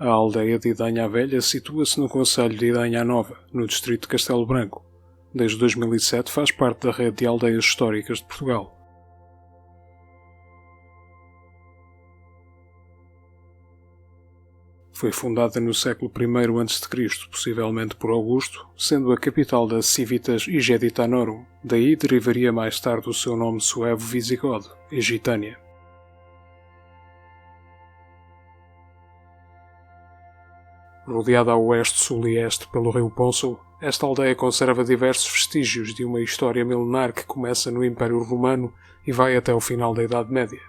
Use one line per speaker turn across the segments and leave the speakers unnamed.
A aldeia de Idanha Velha situa-se no concelho de Idanha Nova, no distrito de Castelo Branco. Desde 2007 faz parte da rede de aldeias históricas de Portugal. Foi fundada no século I a.C., possivelmente por Augusto, sendo a capital da Civitas Igeditanorum, daí derivaria mais tarde o seu nome suevo visigodo, Egitânia. Rodeada a oeste, sul e este pelo rio Ponço, esta aldeia conserva diversos vestígios de uma história milenar que começa no Império Romano e vai até o final da Idade Média.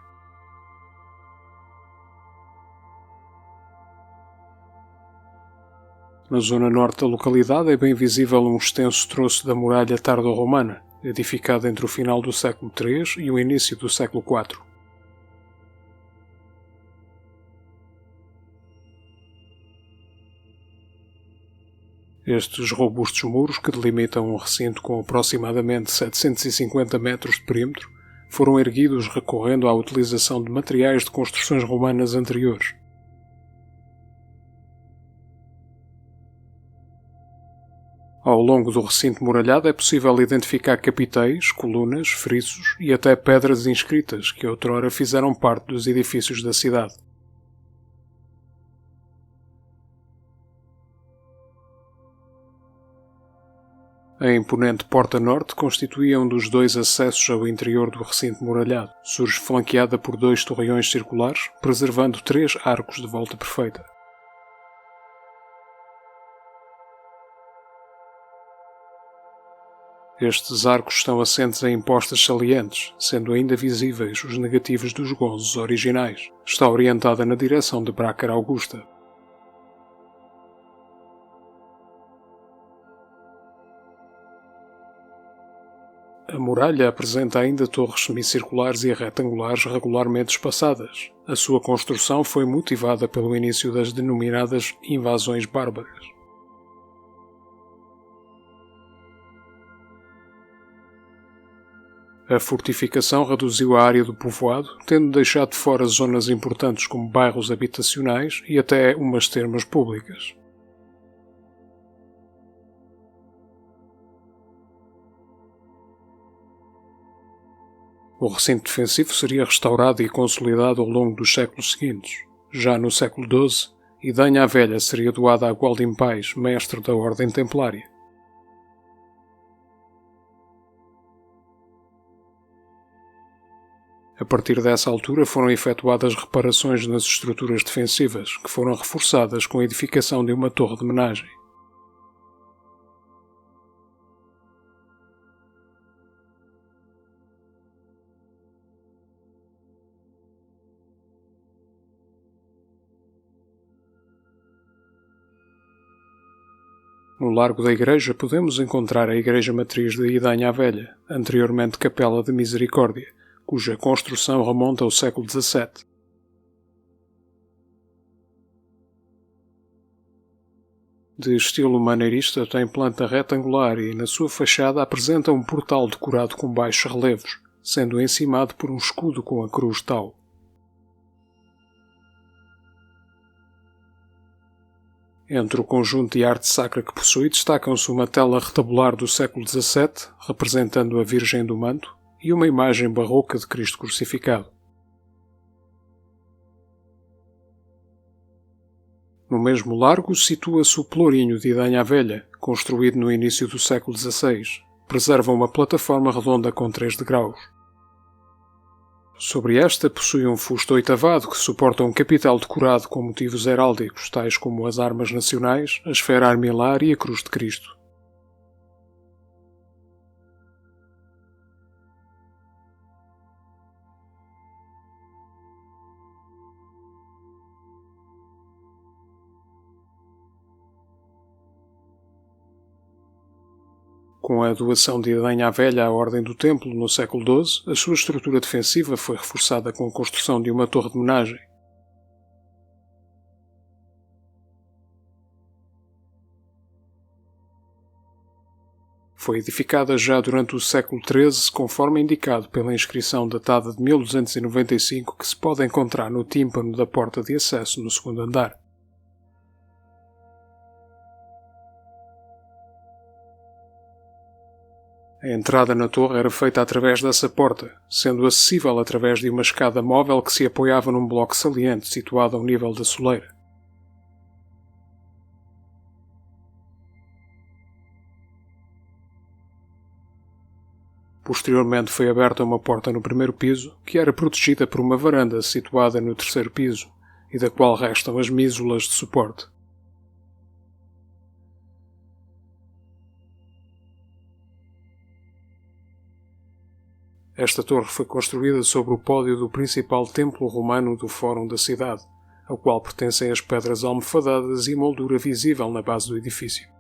Na zona norte da localidade é bem visível um extenso troço da muralha tardo-romana, edificada entre o final do século III e o início do século IV. Estes robustos muros, que delimitam um recinto com aproximadamente 750 metros de perímetro, foram erguidos recorrendo à utilização de materiais de construções romanas anteriores. Ao longo do recinto muralhado é possível identificar capitéis, colunas, frisos e até pedras inscritas que outrora fizeram parte dos edifícios da cidade. A imponente Porta Norte constituía um dos dois acessos ao interior do recinto muralhado. Surge flanqueada por 2 torreões circulares, preservando 3 arcos de volta perfeita. Estes arcos estão assentes em impostas salientes, sendo ainda visíveis os negativos dos gonzos originais. Está orientada na direção de Brácara Augusta. A muralha apresenta ainda torres semicirculares e retangulares regularmente espaçadas. A sua construção foi motivada pelo início das denominadas invasões bárbaras. A fortificação reduziu a área do povoado, tendo deixado de fora zonas importantes como bairros habitacionais e até umas termas públicas. O recinto defensivo seria restaurado e consolidado ao longo dos séculos seguintes. Já no século XII, Idanha a Velha seria doada a Gualdim Pais, mestre da Ordem Templária. A partir dessa altura foram efetuadas reparações nas estruturas defensivas, que foram reforçadas com a edificação de uma torre de menagem. No largo da igreja podemos encontrar a igreja matriz de Idanha a Velha, anteriormente Capela de Misericórdia, cuja construção remonta ao século XVII. De estilo maneirista, tem planta retangular e, na sua fachada, apresenta um portal decorado com baixos relevos, sendo encimado por um escudo com a cruz tal. Entre o conjunto de arte sacra que possui destacam-se uma tela retabular do século XVII, representando a Virgem do Manto, e uma imagem barroca de Cristo crucificado. No mesmo largo situa-se o Pelourinho de Idanha a Velha, construído no início do século XVI. Preserva uma plataforma redonda com 3 degraus. Sobre esta possui um fusto oitavado que suporta um capitel decorado com motivos heráldicos, tais como as armas nacionais, a esfera armilar e a cruz de Cristo. Com a doação de Idanha a Velha à Ordem do Templo no século XII, a sua estrutura defensiva foi reforçada com a construção de uma torre de menagem. Foi edificada já durante o século XIII, conforme indicado pela inscrição datada de 1295 que se pode encontrar no tímpano da porta de acesso no segundo andar. A entrada na torre era feita através dessa porta, sendo acessível através de uma escada móvel que se apoiava num bloco saliente situado ao nível da soleira. Posteriormente foi aberta uma porta no primeiro piso, que era protegida por uma varanda situada no terceiro piso, e da qual restam as mísulas de suporte. Esta torre foi construída sobre o pódio do principal templo romano do Fórum da cidade, ao qual pertencem as pedras almofadadas e moldura visível na base do edifício.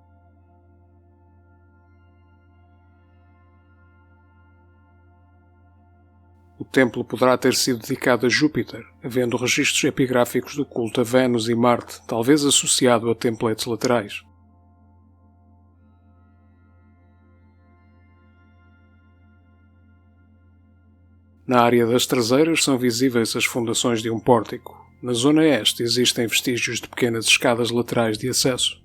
O templo poderá ter sido dedicado a Júpiter, havendo registros epigráficos do culto a Vênus e Marte, talvez associado a templetes laterais. Na área das traseiras são visíveis as fundações de um pórtico. Na zona este existem vestígios de pequenas escadas laterais de acesso.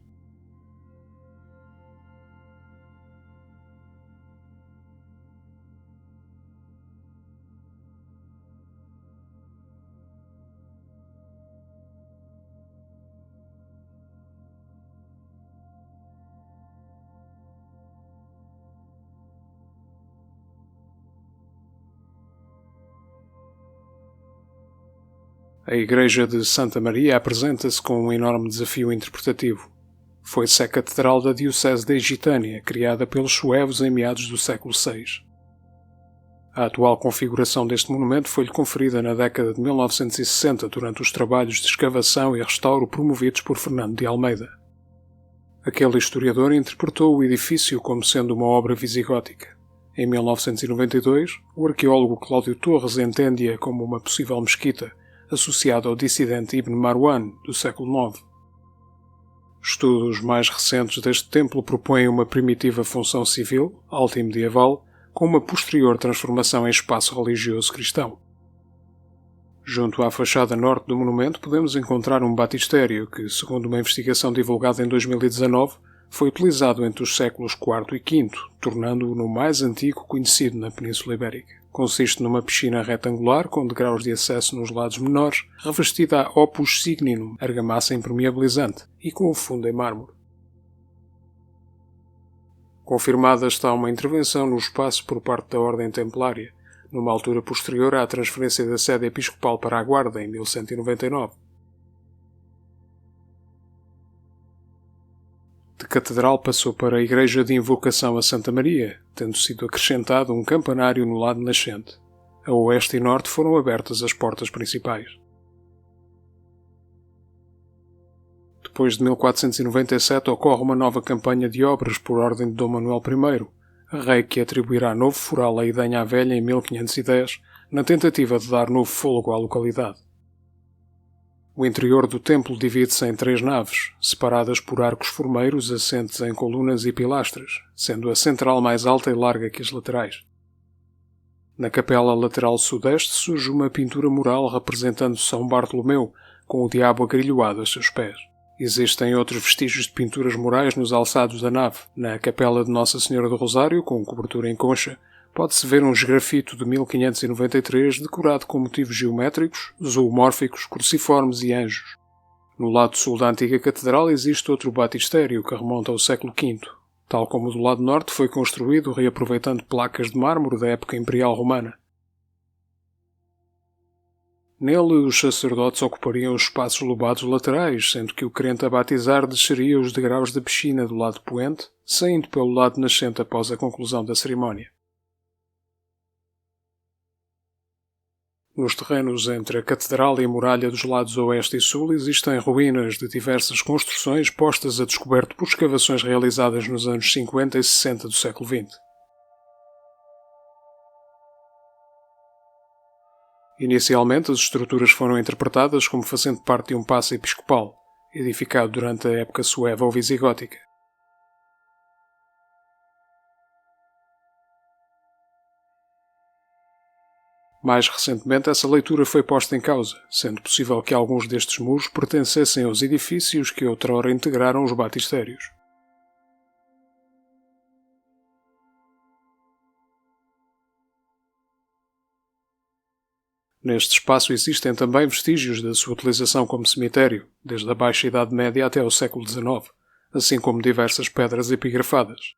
A Igreja de Santa Maria apresenta-se com um enorme desafio interpretativo. Foi sé-catedral da Diocese de Egitânia, criada pelos suevos em meados do século VI. A atual configuração deste monumento foi-lhe conferida na década de 1960 durante os trabalhos de escavação e restauro promovidos por Fernando de Almeida. Aquele historiador interpretou o edifício como sendo uma obra visigótica. Em 1992, o arqueólogo Cláudio Torres entende-a como uma possível mesquita, associado ao dissidente Ibn Marwan, do século IX. Estudos mais recentes deste templo propõem uma primitiva função civil, alta e medieval, com uma posterior transformação em espaço religioso cristão. Junto à fachada norte do monumento podemos encontrar um batistério que, segundo uma investigação divulgada em 2019, foi utilizado entre os séculos IV e V, tornando-o no mais antigo conhecido na Península Ibérica. Consiste numa piscina retangular com degraus de acesso nos lados menores, revestida a opus signinum, argamassa impermeabilizante, e com o fundo em mármore. Confirmada está uma intervenção no espaço por parte da Ordem Templária, numa altura posterior à transferência da sede episcopal para a Guarda, em 1199. De catedral passou para a Igreja de Invocação a Santa Maria, tendo sido acrescentado um campanário no lado nascente. A oeste e norte foram abertas as portas principais. Depois de 1497 ocorre uma nova campanha de obras por ordem de Dom Manuel I, rei que atribuirá novo foral a Idanha a Velha em 1510, na tentativa de dar novo fôlego à localidade. O interior do templo divide-se em 3 naves, separadas por arcos formeiros assentes em colunas e pilastras, sendo a central mais alta e larga que as laterais. Na capela lateral sudeste surge uma pintura mural representando São Bartolomeu, com o diabo agrilhoado a seus pés. Existem outros vestígios de pinturas murais nos alçados da nave. Na capela de Nossa Senhora do Rosário, com cobertura em concha, pode-se ver um esgrafito de 1593 decorado com motivos geométricos, zoomórficos, cruciformes e anjos. No lado sul da antiga catedral existe outro batistério que remonta ao século V. Tal como do lado norte, foi construído reaproveitando placas de mármore da época imperial romana. Nele, os sacerdotes ocupariam os espaços lobados laterais, sendo que o crente a batizar desceria os degraus da piscina do lado poente, saindo pelo lado nascente após a conclusão da cerimónia. Nos terrenos entre a catedral e a muralha dos lados oeste e sul existem ruínas de diversas construções postas a descoberto por escavações realizadas nos anos 50 e 60 do século XX. Inicialmente, as estruturas foram interpretadas como fazendo parte de um paço episcopal, edificado durante a época sueva ou visigótica. Mais recentemente, essa leitura foi posta em causa, sendo possível que alguns destes muros pertencessem aos edifícios que outrora integraram os batistérios. Neste espaço existem também vestígios da sua utilização como cemitério, desde a Baixa Idade Média até ao século XIX, assim como diversas pedras epigrafadas.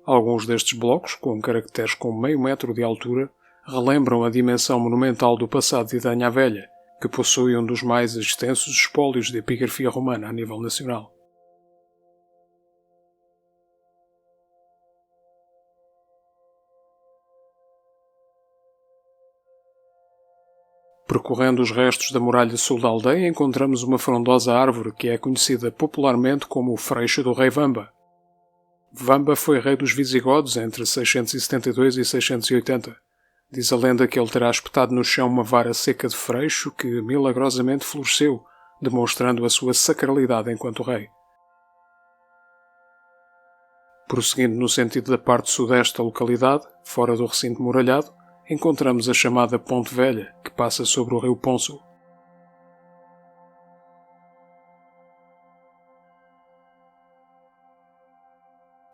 Alguns destes blocos, com caracteres com meio metro de altura, relembram a dimensão monumental do passado de Idanha Velha, que possui um dos mais extensos espólios de epigrafia romana a nível nacional. Percorrendo os restos da muralha sul da aldeia, encontramos uma frondosa árvore que é conhecida popularmente como o Freixo do Rei Vamba. Vamba foi rei dos Visigodos entre 672 e 680. Diz a lenda que ele terá espetado no chão uma vara seca de freixo que milagrosamente floresceu, demonstrando a sua sacralidade enquanto rei. Prosseguindo no sentido da parte sudeste da localidade, fora do recinto muralhado, encontramos a chamada Ponte Velha, que passa sobre o rio Ponço.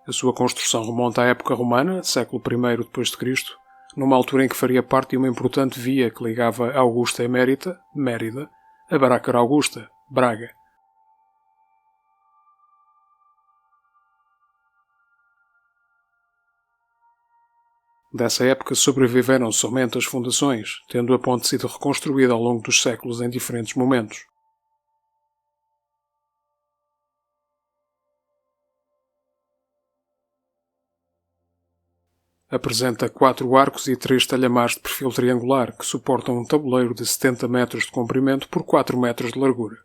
A sua construção remonta à época romana, século I d.C., numa altura em que faria parte de uma importante via que ligava Augusta Emérita, Mérida, a Brácara Augusta, Braga. Dessa época sobreviveram somente as fundações, tendo a ponte sido reconstruída ao longo dos séculos em diferentes momentos. Apresenta 4 arcos e 3 talhamares de perfil triangular que suportam um tabuleiro de 70 metros de comprimento por 4 metros de largura.